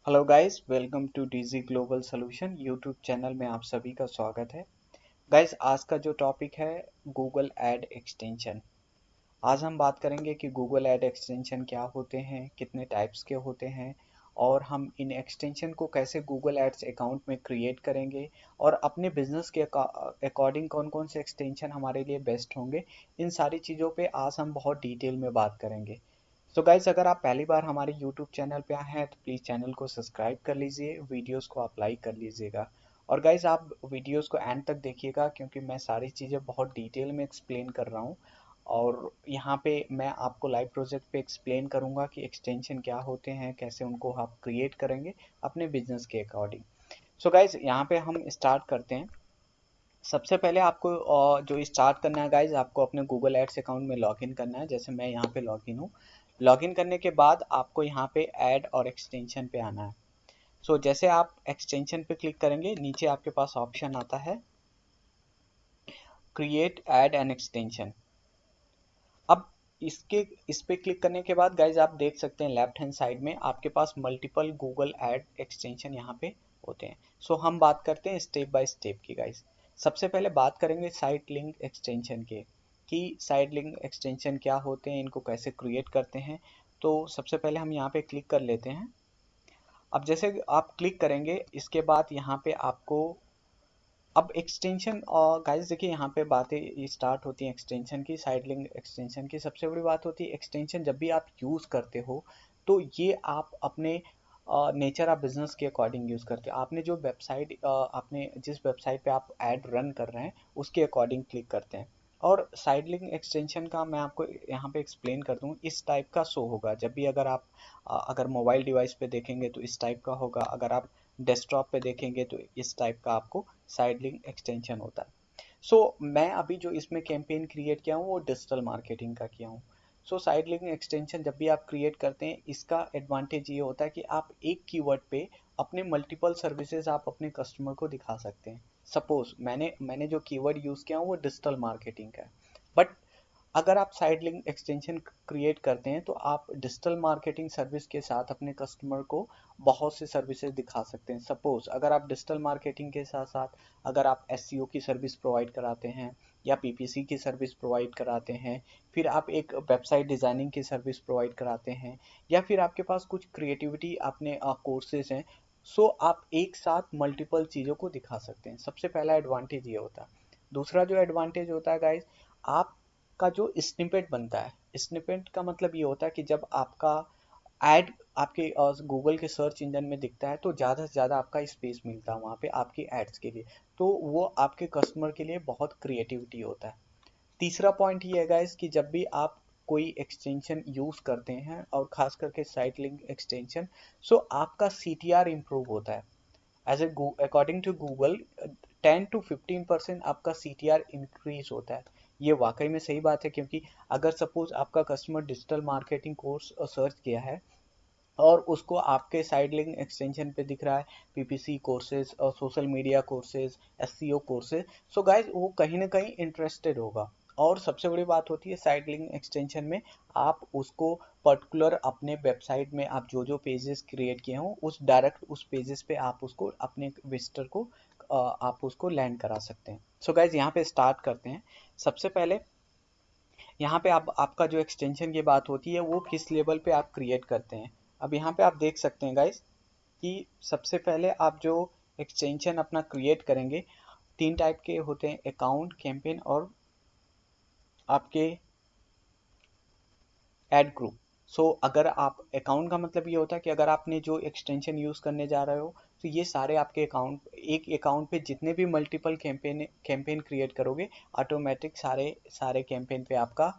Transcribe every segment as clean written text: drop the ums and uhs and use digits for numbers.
Hello guys, welcome to DG global solution YouTube channel में आप सभी का स्वागत है। गाइस, आज का जो टॉपिक है गूगल ऐड एक्सटेंशन। आज हम बात करेंगे कि गूगल ऐड एक्सटेंशन क्या होते हैं, कितने टाइप्स के होते हैं और हम इन एक्सटेंशन को कैसे गूगल एड्स अकाउंट में क्रिएट करेंगे और अपने बिजनेस के अकॉर्डिंग कौन कौन से एक्सटेंशन हमारे लिए बेस्ट होंगे। इन सारी चीज़ों पे आज हम बहुत डिटेल में बात करेंगे। सो गाइस, अगर आप पहली बार हमारे यूट्यूब चैनल पे आए हैं तो प्लीज़ चैनल को सब्सक्राइब कर लीजिए, वीडियोस को आप लाइक कर लीजिएगा और गाइस आप वीडियोस को एंड तक देखिएगा क्योंकि मैं सारी चीज़ें बहुत डिटेल में एक्सप्लेन कर रहा हूँ और यहाँ पे मैं आपको लाइव प्रोजेक्ट पे एक्सप्लेन करूँगा कि एक्सटेंशन क्या होते हैं, कैसे उनको आप क्रिएट करेंगे अपने बिजनेस के अकॉर्डिंग। सो गाइस, यहाँ पे हम स्टार्ट करते हैं। सबसे पहले आपको जो स्टार्ट करना है गाइज, आपको अपने गूगल एड्स अकाउंट में लॉगिन करना है। जैसे मैं यहाँ पे लॉगिन हूँ। लॉगिन करने के बाद आपको यहाँ पे ऐड और एक्सटेंशन पे आना है। सो जैसे आप एक्सटेंशन पे क्लिक करेंगे, नीचे आपके पास ऑप्शन आता है क्रिएट ऐड एंड एक्सटेंशन। अब इस पे क्लिक करने के बाद गाइज आप देख सकते हैं लेफ्ट हैंड साइड में आपके पास मल्टीपल गूगल ऐड एक्सटेंशन यहाँ पे होते हैं। सो हम बात करते हैं स्टेप बाय स्टेप की गाइज। सबसे पहले बात करेंगे साइट लिंक एक्सटेंशन के कि साइट लिंक एक्सटेंशन क्या होते हैं, इनको कैसे क्रिएट करते हैं। तो सबसे पहले हम यहाँ पे क्लिक कर लेते हैं। अब जैसे आप क्लिक करेंगे इसके बाद यहाँ पे आपको अब एक्सटेंशन और गाइस देखिए यहाँ पे बातें स्टार्ट होती हैं एक्सटेंशन की। साइड लिंक एक्सटेंशन की सबसे बड़ी बात होती है, एक्सटेंशन जब भी आप यूज़ करते हो तो ये आप अपने नेचर ऑफ बिजनेस के अकॉर्डिंग यूज़ करते हो। आपने जो वेबसाइट आपने जिस वेबसाइट पे आप ऐड रन कर रहे हैं उसके अकॉर्डिंग क्लिक करते हैं। और साइड लिंक एक्सटेंशन का मैं आपको यहाँ पे एक्सप्लेन कर दूँ, इस टाइप का शो होगा जब भी अगर आप अगर मोबाइल डिवाइस पे देखेंगे तो इस टाइप का होगा, अगर आप डेस्कटॉप पे देखेंगे तो इस टाइप का आपको साइड लिंक एक्सटेंशन होता है। सो मैं अभी जो इसमें कैंपेन क्रिएट किया हूँ वो डिजिटल मार्केटिंग का किया हूँ। सो साइड लिंक एक्सटेंशन जब भी आप क्रिएट करते हैं इसका एडवांटेज ये होता है कि आप एक कीवर्ड पे अपने मल्टीपल सर्विसेज आप अपने कस्टमर को दिखा सकते हैं। सपोज मैंने जो कीवर्ड यूज़ किया हूँ वो डिजिटल मार्केटिंग का है, बट अगर आप साइड लिंक एक्सटेंशन क्रिएट करते हैं तो आप डिजिटल मार्केटिंग सर्विस के साथ अपने कस्टमर को बहुत से सर्विसेज दिखा सकते हैं। सपोज अगर आप डिजिटल मार्केटिंग के साथ साथ अगर आप एसईओ की सर्विस प्रोवाइड कराते हैं या पीपीसी की सर्विस प्रोवाइड कराते हैं, फिर आप एक वेबसाइट डिज़ाइनिंग की सर्विस प्रोवाइड कराते हैं या फिर आपके पास कुछ क्रिएटिविटी अपने कोर्सेज हैं, सो आप एक साथ मल्टीपल चीज़ों को दिखा सकते हैं। सबसे पहला एडवांटेज ये होता है। दूसरा जो एडवांटेज होता है गाइज, आप का जो स्निपेट बनता है, स्निपेट का मतलब ये होता है कि जब आपका ऐड आपके गूगल के सर्च इंजन में दिखता है तो ज़्यादा से ज़्यादा आपका स्पेस मिलता है वहाँ पे आपकी एड्स के लिए। तो वो आपके कस्टमर के लिए बहुत क्रिएटिविटी होता है। तीसरा पॉइंट ये है गाइस कि जब भी आप कोई एक्सटेंशन यूज़ करते हैं और खास करके साइट लिंक एक्सटेंशन, सो आपका CTR इम्प्रूव होता है। As a according to Google 10 to 15% आपका CTR इंक्रीज होता है। ये वाकई में सही बात है क्योंकि अगर सपोज आपका customer digital marketing course search किया है और उसको आपके साइड लिंक एक्सटेंशन पे दिख रहा है पीपीसी कोर्सेज और social media courses, SEO courses, so guys वो कहीं ना कहीं इंटरेस्टेड होगा। और सबसे बड़ी बात होती है साइड लिंक एक्सटेंशन में, आप उसको पर्टिकुलर अपने वेबसाइट में आप जो जो पेजेस क्रिएट किए हों उस डायरेक्ट उस पेजेस पे आप उसको अपने विजिटर को आप उसको लैंड करा सकते हैं। सो गाइज यहाँ पे स्टार्ट करते हैं। सबसे पहले यहाँ पे आप आपका जो एक्सटेंशन की बात होती है वो किस लेवल पे आप क्रिएट करते हैं। अब यहाँ पे आप देख सकते हैं गाइस कि सबसे पहले आप जो एक्सटेंशन अपना क्रिएट करेंगे, तीन टाइप के होते हैं, अकाउंट, कैंपेन और आपके ऐड ग्रुप। सो अगर आप अकाउंट का मतलब ये होता है कि अगर आपने जो एक्सटेंशन यूज़ करने जा रहे हो तो ये सारे आपके अकाउंट, एक अकाउंट पे जितने भी मल्टीपल कैंपेन कैंपेन क्रिएट करोगे ऑटोमेटिक सारे सारे कैंपेन पे आपका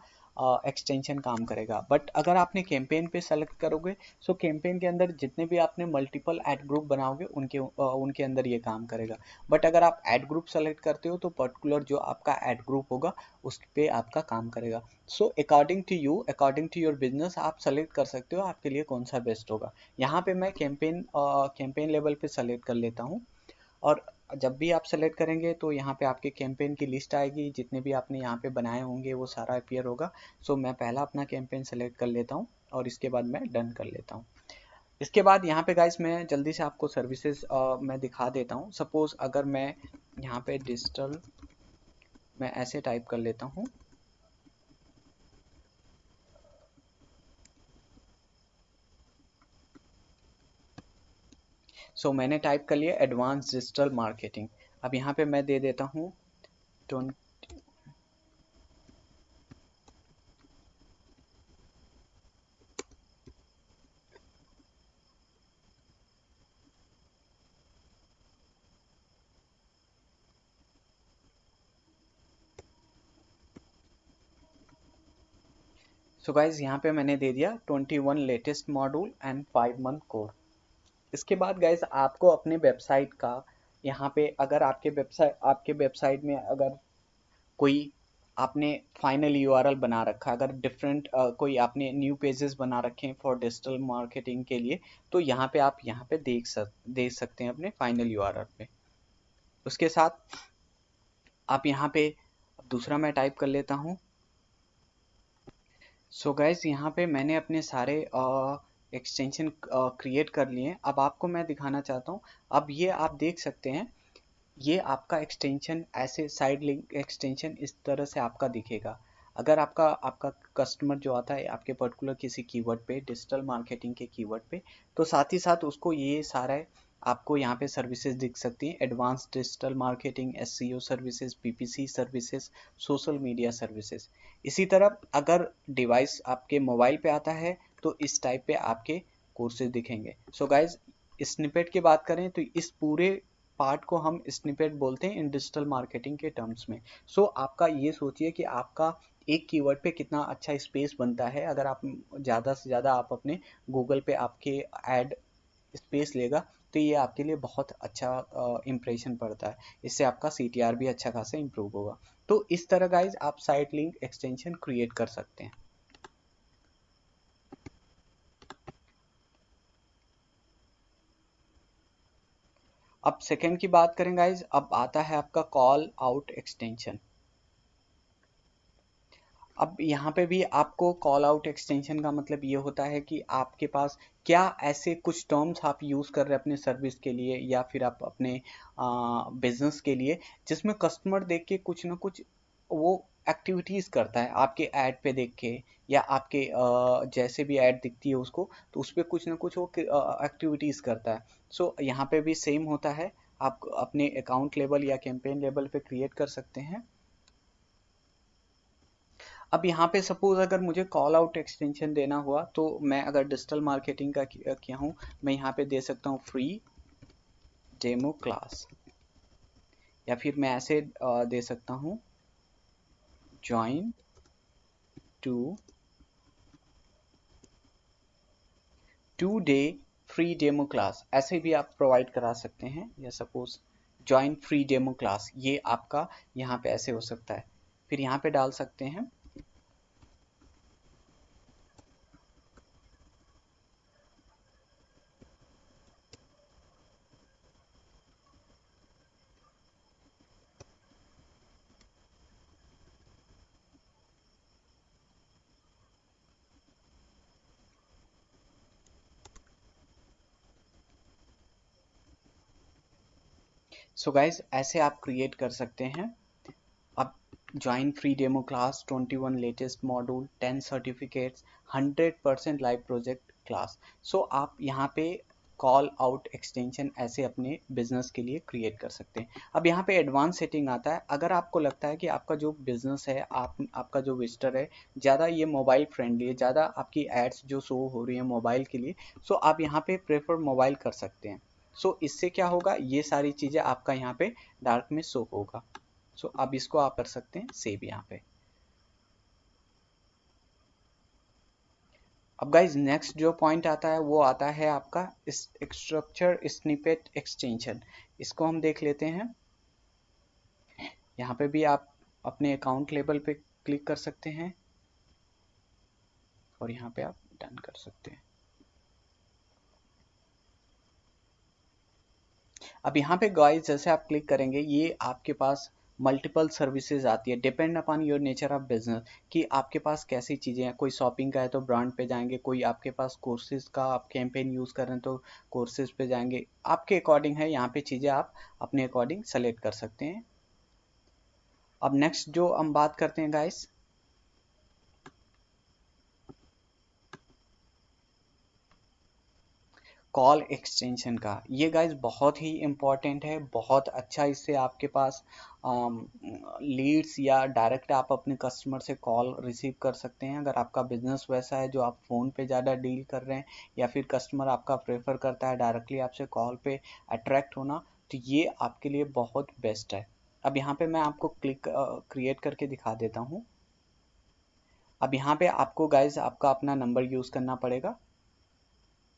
एक्सटेंशन काम करेगा। बट अगर आपने कैंपेन पे सेलेक्ट करोगे सो कैंपेन के अंदर जितने भी आपने मल्टीपल ऐड ग्रुप बनाओगे उनके अंदर ये काम करेगा। बट अगर आप ऐड ग्रुप सेलेक्ट करते हो तो पर्टिकुलर जो आपका ऐड ग्रुप होगा उस पे आपका काम करेगा। So according to you, according to your business आप सेलेक्ट कर सकते हो आपके लिए कौन सा बेस्ट होगा। यहाँ पे मैं कैंपेन लेवल पे सेलेक्ट कर लेता हूँ। और जब भी आप सेलेक्ट करेंगे तो यहाँ पे आपके कैंपेन की लिस्ट आएगी, जितने भी आपने यहाँ पे बनाए होंगे वो सारा अपीयर होगा। सो मैं पहला अपना कैंपेन सेलेक्ट कर लेता हूँ और इसके बाद मैं डन कर लेता हूँ। इसके बाद यहाँ पे गाइस मैं जल्दी से आपको सर्विसेज मैं दिखा देता हूँ। सपोज अगर मैं यहाँ पे डिजिटल मैं ऐसे टाइप कर लेता हूँ, सो मैंने टाइप कर लिया एडवांस डिजिटल मार्केटिंग। अब यहाँ पे मैं दे देता हूँ 20। सो गाइज यहाँ पे मैंने दे दिया 21 latest module and 5 month course. इसके बाद गाइज आपको अपने वेबसाइट का यहाँ पे अगर आपके वेबसाइट में अगर कोई आपने फाइनल यूआरएल बना रखा, अगर डिफरेंट कोई आपने न्यू पेजेस बना रखे हैं फॉर डिजिटल मार्केटिंग के लिए, तो यहाँ पे आप यहाँ पे देख सकते हैं अपने फाइनल यूआरएल पे। उसके साथ आप यहाँ पे दूसरा मैं टाइप कर लेता हूँ। सो गाइज यहाँ पे मैंने अपने सारे एक्सटेंशन क्रिएट कर लिए हैं। अब आपको मैं दिखाना चाहता हूँ। अब ये आप देख सकते हैं, ये आपका एक्सटेंशन ऐसे साइड लिंक एक्सटेंशन इस तरह से आपका दिखेगा। अगर आपका आपका कस्टमर जो आता है आपके पर्टिकुलर किसी कीवर्ड पे, डिजिटल मार्केटिंग के कीवर्ड पे, तो साथ ही साथ उसको ये सारा आपको यहाँ पे सर्विसेज दिख सकती हैं। Advance digital marketing, SEO services, PPC services, social media services. इसी तरह अगर डिवाइस आपके मोबाइल पे आता है तो इस टाइप पे आपके कोर्सेज दिखेंगे। सो गाइज स्निपेट की बात करें तो इस पूरे पार्ट को हम स्निपेट बोलते हैं इन डिजिटल मार्केटिंग के टर्म्स में। सो आपका ये सोचिए कि आपका एक कीवर्ड पे कितना अच्छा स्पेस बनता है। अगर आप ज़्यादा से ज़्यादा आप अपने गूगल पे आपके ऐड स्पेस लेगा तो ये आपके लिए बहुत अच्छा इम्प्रेशन पड़ता है। इससे आपका सीटीआर भी अच्छा खासा इम्प्रूव होगा। तो इस तरह गाइज आप साइट लिंक एक्सटेंशन क्रिएट कर सकते हैं। अब सेकंड की बात करें गाइज, अब आता है आपका कॉल आउट एक्सटेंशन। अब यहाँ पे भी आपको कॉल आउट एक्सटेंशन का मतलब ये होता है कि आपके पास क्या ऐसे कुछ टर्म्स आप यूज़ कर रहे हैं अपने सर्विस के लिए या फिर आप अपने बिजनेस के लिए, जिसमें कस्टमर देख के कुछ ना कुछ वो एक्टिविटीज़ करता है आपके ऐड पे देख के, या आपके जैसे भी ऐड दिखती है उसको, तो उस पर कुछ ना कुछ वो एक्टिविटीज़ करता है। सो यहाँ पे भी सेम होता है, आप अपने अकाउंट लेवल या कैंपेन लेवल पे क्रिएट कर सकते हैं। अब यहाँ पे सपोज अगर मुझे कॉल आउट एक्सटेंशन देना हुआ तो मैं अगर डिजिटल मार्केटिंग का किया हूँ, मैं यहाँ पे दे सकता हूँ फ्री डेमो क्लास, या फिर मैं ऐसे दे सकता हूँ join to 2 day free demo class, ऐसे भी आप प्रोवाइड करा सकते हैं। या suppose join free demo class, ये आपका यहाँ पे ऐसे हो सकता है। फिर यहाँ पे डाल सकते हैं। सो गाइज ऐसे आप क्रिएट कर सकते हैं। अब join free demo class, 21 latest module, 10 certificates, 100% live project class. So आप यहाँ पे कॉल आउट एक्सटेंशन ऐसे अपने बिजनेस के लिए क्रिएट कर सकते हैं। अब यहाँ पे एडवांस सेटिंग आता है। अगर आपको लगता है कि आपका जो बिजनेस है, आपका जो विजिटर है ज़्यादा ये मोबाइल फ्रेंडली है, ज़्यादा आपकी एड्स जो शो हो रही है मोबाइल के लिए, सो आप यहाँ पे प्रेफर मोबाइल कर सकते हैं। सो इससे क्या होगा, ये सारी चीज़ें आपका यहाँ पे डार्क में शो होगा। सो अब इसको आप कर सकते हैं सेव यहाँ पे। अब गाइज नेक्स्ट जो पॉइंट आता है वो आता है आपका स्ट्रक्चर स्निपेट एक्सटेंशन। इसको हम देख लेते हैं। यहाँ पे भी आप अपने अकाउंट लेवल पे क्लिक कर सकते हैं और यहाँ पे आप डन कर सकते हैं। अब यहाँ पे गाइस जैसे आप क्लिक करेंगे ये आपके पास मल्टीपल सर्विसेज आती है, depend upon your nature of business कि आपके पास कैसी चीज़ें हैं। कोई शॉपिंग का है तो ब्रांड पे जाएंगे, कोई आपके पास कोर्सेज का आप कैंपेन यूज़ कर रहे हैं तो कोर्सेज पे जाएंगे। आपके अकॉर्डिंग है, यहाँ पे चीज़ें आप अपने अकॉर्डिंग सेलेक्ट कर सकते हैं। अब नेक्स्ट जो हम बात करते हैं गाइस, कॉल एक्सटेंशन का। ये गाइस बहुत ही इम्पॉर्टेंट है, बहुत अच्छा। इससे आपके पास लीड्स या डायरेक्ट आप अपने कस्टमर से कॉल रिसीव कर सकते हैं। अगर आपका बिजनेस वैसा है जो आप फ़ोन पे ज़्यादा डील कर रहे हैं, या फिर कस्टमर आपका प्रेफर करता है डायरेक्टली आपसे कॉल पे अट्रैक्ट होना, तो ये आपके लिए बहुत बेस्ट है। अब यहाँ पे मैं आपको क्रिएट करके दिखा देता हूँ। अब यहाँ पे आपको गाइज आपका अपना नंबर यूज़ करना पड़ेगा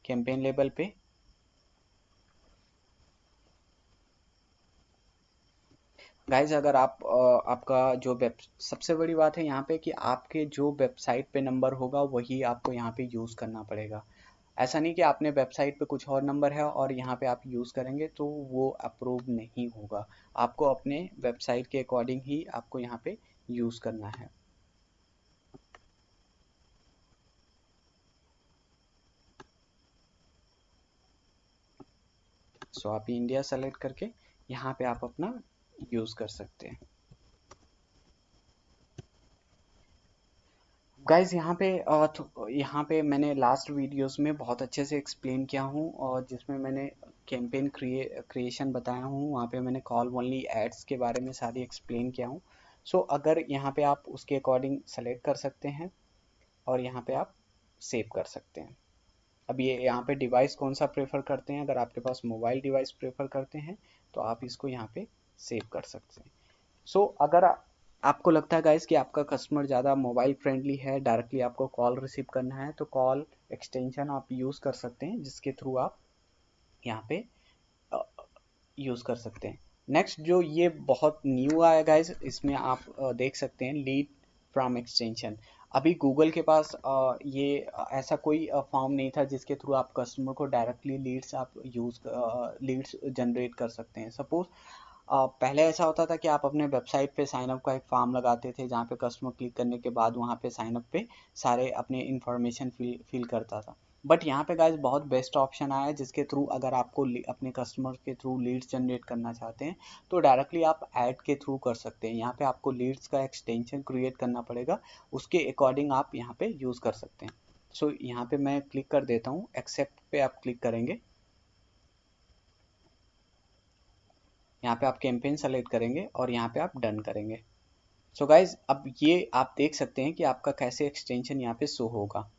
कैंपेन लेवल पे। गाइज अगर आप आपका जो वेब, सबसे बड़ी बात है यहाँ पे कि आपके जो वेबसाइट पे नंबर होगा वही आपको यहाँ पे यूज़ करना पड़ेगा। ऐसा नहीं कि आपने वेबसाइट पे कुछ और नंबर है और यहाँ पे आप यूज़ करेंगे तो वो अप्रूव नहीं होगा। आपको अपने वेबसाइट के अकॉर्डिंग ही आपको यहाँ पे यूज़ करना है। सो आप इंडिया सेलेक्ट करके यहाँ पे आप अपना यूज़ कर सकते हैं। गाइज यहाँ पे मैंने लास्ट वीडियोस में बहुत अच्छे से एक्सप्लेन किया हूँ, और जिसमें मैंने कैंपेन क्रिएशन बताया हूँ, वहाँ पे मैंने कॉल ओनली एड्स के बारे में सारी एक्सप्लेन किया हूँ। सो अगर यहाँ पे आप उसके अकॉर्डिंग सेलेक्ट कर सकते हैं और यहाँ पे आप सेव कर सकते हैं। अब ये यहाँ पे डिवाइस कौन सा प्रेफर करते हैं, अगर आपके पास मोबाइल डिवाइस प्रेफर करते हैं तो आप इसको यहाँ पे सेव कर सकते हैं। सो अगर आपको लगता है गाइस कि आपका कस्टमर ज़्यादा मोबाइल फ्रेंडली है, डायरेक्टली आपको कॉल रिसीव करना है, तो कॉल एक्सटेंशन आप यूज़ कर सकते हैं, जिसके थ्रू आप यहाँ पे यूज़ कर सकते हैं। नेक्स्ट जो ये बहुत न्यू आया गाइस, इसमें आप देख सकते हैं लीड फ्रॉम एक्सटेंशन। अभी गूगल के पास ऐसा कोई फॉर्म नहीं था जिसके थ्रू आप कस्टमर को डायरेक्टली लीड्स जनरेट कर सकते हैं। सपोज पहले ऐसा होता था कि आप अपने वेबसाइट पे साइन अप का एक फॉर्म लगाते थे, जहाँ पे कस्टमर क्लिक करने के बाद वहाँ पे साइन अप पे सारे अपने इंफॉर्मेशन फिल करता था। बट यहाँ पे गाइज बहुत बेस्ट ऑप्शन आया है, जिसके थ्रू अगर आपको अपने कस्टमर के थ्रू लीड्स जनरेट करना चाहते हैं तो डायरेक्टली आप ऐड के थ्रू कर सकते हैं। यहाँ पे आपको लीड्स का एक्सटेंशन क्रिएट करना पड़ेगा, उसके अकॉर्डिंग आप यहाँ पे यूज़ कर सकते हैं। सो यहाँ पे मैं क्लिक कर देता हूँ, एक्सेप्ट पे आप क्लिक करेंगे, यहाँ पे आप कैंपेन सेलेक्ट करेंगे और यहाँ पे आप डन करेंगे। सो गाइज अब ये आप देख सकते हैं कि आपका कैसे एक्सटेंशन यहाँ पे शो होगा।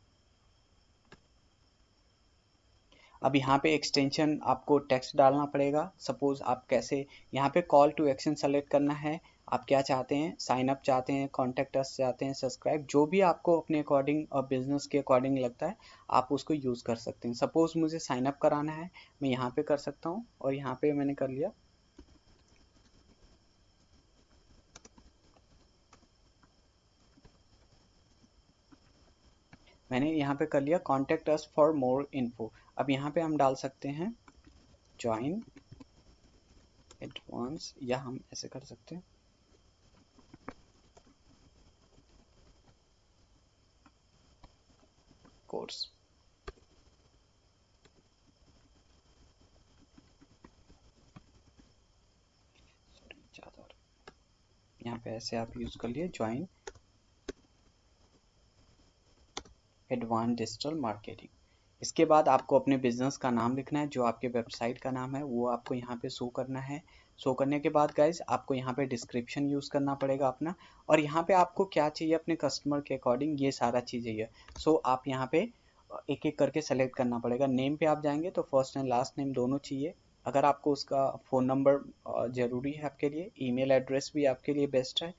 अब यहाँ पे एक्सटेंशन आपको टेक्स्ट डालना पड़ेगा। सपोज आप कैसे, यहाँ पे कॉल टू एक्शन सेलेक्ट करना है, आप क्या चाहते हैं, साइन अप चाहते हैं, कॉन्टेक्ट अस चाहते हैं, सब्सक्राइब, जो भी आपको अपने अकॉर्डिंग और बिजनेस के अकॉर्डिंग लगता है आप उसको यूज़ कर सकते हैं। सपोज मुझे साइन अप कराना है, मैं यहाँ पे कर सकता हूँ, और यहाँ पे मैंने कर लिया। मैंने यहाँ पे कर लिया contact us for more info. अब यहाँ पे हम डाल सकते हैं ज्वाइन एडवांस, या हम ऐसे कर सकते हैं कोर्स। यहाँ पे ऐसे आप यूज कर लिए ज्वाइन एडवांस डिजिटल मार्केटिंग। इसके बाद आपको अपने बिजनेस का नाम लिखना है, जो आपके वेबसाइट का नाम है वो आपको यहाँ पे शो करना है। शो करने के बाद गाइज आपको यहाँ पे डिस्क्रिप्शन यूज़ करना पड़ेगा अपना, और यहाँ पे आपको क्या चाहिए अपने कस्टमर के अकॉर्डिंग, ये सारा चीज़ है। सो आप यहाँ पे एक एक करके सेलेक्ट करना पड़ेगा। नेम पे आप जाएंगे तो फर्स्ट एंड लास्ट नेम दोनों चाहिए। अगर आपको उसका फ़ोन नंबर ज़रूरी है आपके लिए, ईमेल एड्रेस भी आपके लिए बेस्ट है।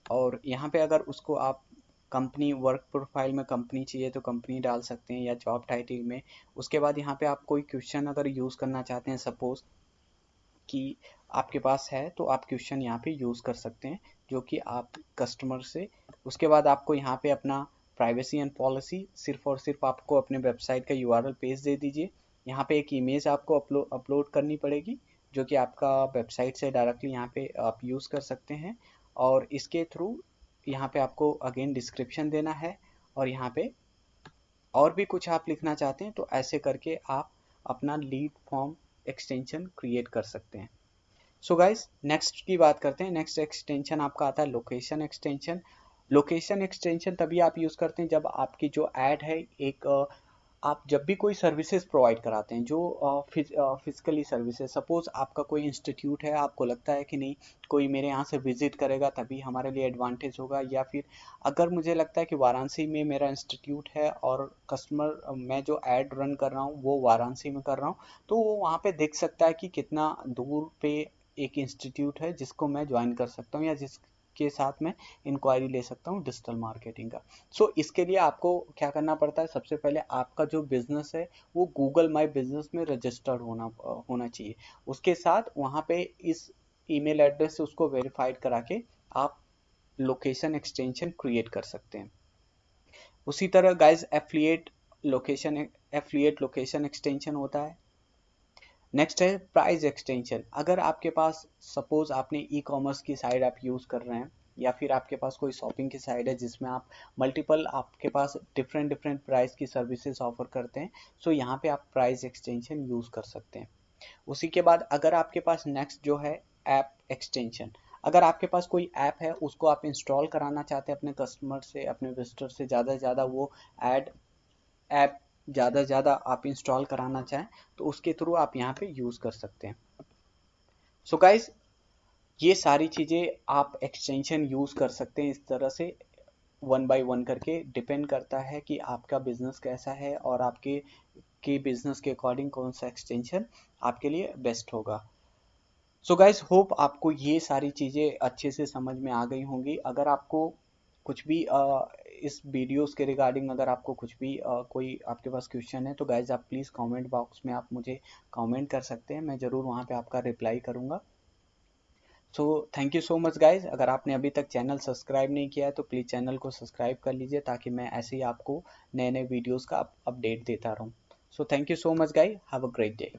और यहाँ पे अगर उसको आप कंपनी वर्क प्रोफाइल में कंपनी चाहिए तो कंपनी डाल सकते हैं, या जॉब टाइटल में। उसके बाद यहाँ पे आप कोई क्वेश्चन अगर यूज़ करना चाहते हैं, सपोज कि आपके पास है, तो आप क्वेश्चन यहाँ पे यूज़ कर सकते हैं जो कि आप कस्टमर से। उसके बाद आपको यहाँ पे अपना प्राइवेसी एंड पॉलिसी, सिर्फ और सिर्फ आपको अपने वेबसाइट का यूआरएल पेज दे दीजिए। यहाँ पे एक इमेज आपको अपलोड करनी पड़ेगी, जो कि आपका वेबसाइट से डायरेक्टली यहाँ पे आप यूज़ कर सकते हैं। और इसके थ्रू यहाँ पे आपको अगेन डिस्क्रिप्शन देना है, और यहाँ पे और भी कुछ आप लिखना चाहते हैं तो ऐसे करके आप अपना लीड फॉर्म एक्सटेंशन क्रिएट कर सकते हैं। सो गाइस, नेक्स्ट की बात करते हैं। नेक्स्ट एक्सटेंशन आपका आता है लोकेशन एक्सटेंशन। लोकेशन एक्सटेंशन तभी आप यूज़ करते हैं जब आपकी जो ऐड है एक आप जब भी कोई सर्विसेज प्रोवाइड कराते हैं, जो फिजिकली सर्विसेज, सपोज आपका कोई इंस्टीट्यूट है, आपको लगता है कि नहीं कोई मेरे यहाँ से विजिट करेगा तभी हमारे लिए एडवांटेज होगा, या फिर अगर मुझे लगता है कि वाराणसी में मेरा इंस्टीट्यूट है और कस्टमर मैं जो ऐड रन कर रहा हूँ वो वाराणसी में कर रहा हूँ, तो वो वहाँ पे देख सकता है कि कितना दूर पे एक इंस्टीट्यूट है जिसको मैं ज्वाइन कर सकता हूँ, या जिसके साथ मैं इंक्वायरी ले सकता हूँ डिजिटल मार्केटिंग का। सो इसके लिए आपको क्या करना पड़ता है, सबसे पहले आपका जो बिजनेस है वो गूगल माई बिजनेस में रजिस्टर्ड होना चाहिए। उसके साथ वहाँ पे इस ईमेल एड्रेस से उसको वेरीफाइड करा के आप लोकेशन एक्सटेंशन क्रिएट कर सकते हैं। उसी तरह गाइज एफिलिएट लोकेशन एक्सटेंशन होता है। नेक्स्ट है प्राइस एक्सटेंशन। अगर आपके पास सपोज आपने ई कॉमर्स की साइट आप यूज़ कर रहे हैं, या फिर आपके पास कोई शॉपिंग की साइट है जिसमें आप मल्टीपल आपके पास डिफरेंट डिफरेंट प्राइस की सर्विसेज ऑफर करते हैं, सो यहाँ पे आप प्राइस एक्सटेंशन यूज़ कर सकते हैं। उसी के बाद अगर आपके पास नेक्स्ट जो है ऐप एक्सटेंशन। अगर आपके पास कोई ऐप है उसको आप इंस्टॉल कराना चाहते हैं अपने कस्टमर से, अपने विजिटर से, ज़्यादा से ज़्यादा वो ऐड ऐप ज़्यादा से ज़्यादा आप इंस्टॉल कराना चाहें तो उसके थ्रू आप यहाँ पे यूज़ कर सकते हैं। सो गाइस, ये सारी चीज़ें आप एक्सटेंशन यूज़ कर सकते हैं इस तरह से, वन बाय वन करके। डिपेंड करता है कि आपका बिजनेस कैसा है और आपके बिजनेस के अकॉर्डिंग कौन सा एक्सटेंशन आपके लिए बेस्ट होगा। सो गाइस, होप आपको ये सारी चीज़ें अच्छे से समझ में आ गई होंगी। अगर आपको कुछ भी इस वीडियोस के रिगार्डिंग अगर आपको कुछ भी कोई आपके पास क्वेश्चन है तो गाइज आप प्लीज़ कमेंट बॉक्स में आप मुझे कमेंट कर सकते हैं, मैं ज़रूर वहाँ पे आपका रिप्लाई करूँगा। So thank you so much guys. अगर आपने अभी तक चैनल सब्सक्राइब नहीं किया है तो प्लीज़ चैनल को सब्सक्राइब कर लीजिए, ताकि मैं ऐसे ही आपको नए नए वीडियोज़ का अपडेट देता रहूँ। So thank you so much guys, have a great day.